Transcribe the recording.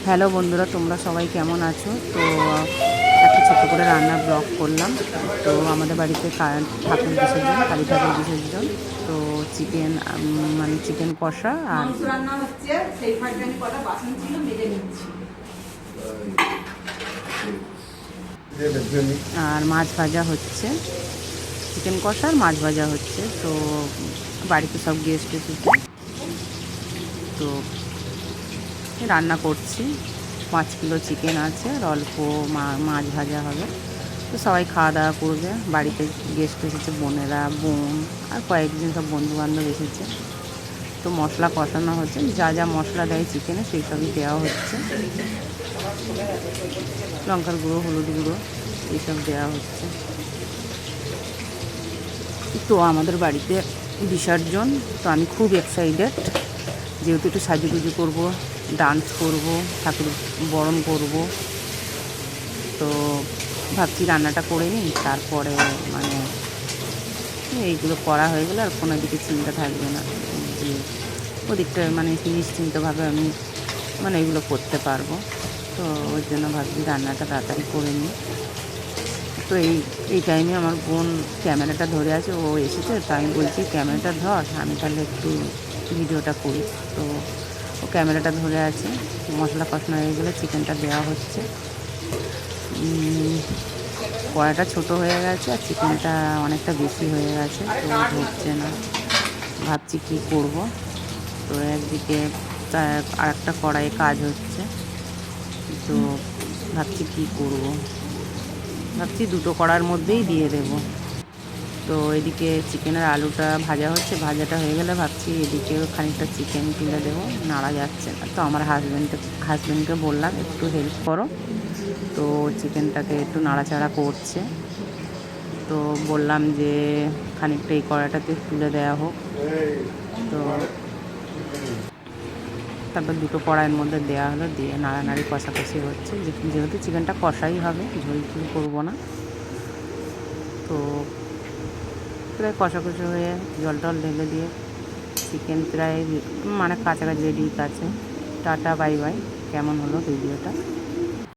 Hello বন্ধুরা, তোমরা সবাই কেমন আছো? তো একটা ছোট্ট করে রান্নার ব্লগ করলাম। তো আমাদের বাড়িতে ঠাকুর বিসর্জন, কালী ঠাকুর বিসর্জন। তো চিকেন, মানে চিকেন কষা আর রান্না হচ্ছে। সেই ফাঁকে আমি কটা বাসন ছিল মেজে নিচ্ছি, আর মাছ ভাজা হচ্ছে। চিকেন কষা আর মাছ ভাজা হচ্ছে। তো বাড়িতে সব গেস্ট এসেছে, তো রান্না করছি। 5 কিলো চিকেন আছে আর অল্প মাছ ভাজা হবে। তো সবাই খাওয়া দাওয়া করবে। বাড়িতে গেস্ট এসেছে, বোনেরা, বোন আর কয়েকজন সব বন্ধুবান্ধব এসেছে। তো মশলা কষানো হচ্ছে, যা যা মশলা দেয় চিকেনে সেই সবই দেওয়া হচ্ছে। লঙ্কার গুঁড়ো, হলুদ গুঁড়ো এইসব দেওয়া হচ্ছে। তো আমাদের বাড়িতে বিসর্জন, তো আমি খুব এক্সাইটেড, যেহেতু একটু সাজুগুজু করবো, ডান্স করব, ঠাকুর বরণ করব। তো ভাবছি রান্নাটা করে নিই, তারপরে মানে এইগুলো করা হয়ে গেলে আর কোনো দিকে চিন্তা থাকবে না, যে ওদিকটা মানে নিশ্চিন্তভাবে আমি মানে এগুলো করতে পারবো। তো ওই জন্য ভাবছি রান্নাটা তাড়াতাড়ি করে নিই। তো এই টাইমে আমার বোন ক্যামেরাটা ধরে আছে, ও এসেছে, তো আমি বলছি ক্যামেরাটা ধর, আমি তাহলে একটু ভিডিওটা করি। তো ও ক্যামেরাটা ধরে আছে। মশলা কষানো হয়ে গেলে চিকেনটা দেওয়া হচ্ছে। কড়াটা ছোটো হয়ে গেছে আর চিকেনটা অনেকটা বেশি হয়ে গেছে, তো হচ্ছে না। ভাবছি কী করব। তো একদিকে আর একটা কড়াইয়ে কাজ হচ্ছে, তো ভাবছি কী করব। ভাবছি দুটো কড়ার মধ্যেই দিয়ে দেব। তো এদিকে চিকেনের আলুটা ভাজা হচ্ছে, ভাজাটা হয়ে গেলে ভাবছি এদিকেও খানিকটা চিকেন তুলে দেবো। নাড়া যাচ্ছে না, তো আমার হাজব্যান্ডকে বললাম একটু হেল্প করো। তো চিকেনটাকে একটু নাড়াচাড়া করছে। তো বললাম যে খানিকটা এই কড়াটাতে তুলে দেওয়া হোক। তো তারপর দুটো কড়াইয়ের মধ্যে দেওয়া হলো, দিয়ে নাড়ানাড়ি কষাকষি হচ্ছে। যেহেতু চিকেনটা কষাই হবে, ঝোল ঝোল করবো না। তো প্রায় কষাকষি হয়ে জল টল ঢেলে দিয়ে চিকেন প্রায় মানে কাছাকাছি রেডি আছে। Tata, bye bye. কেমন হলো ভিডিওটা?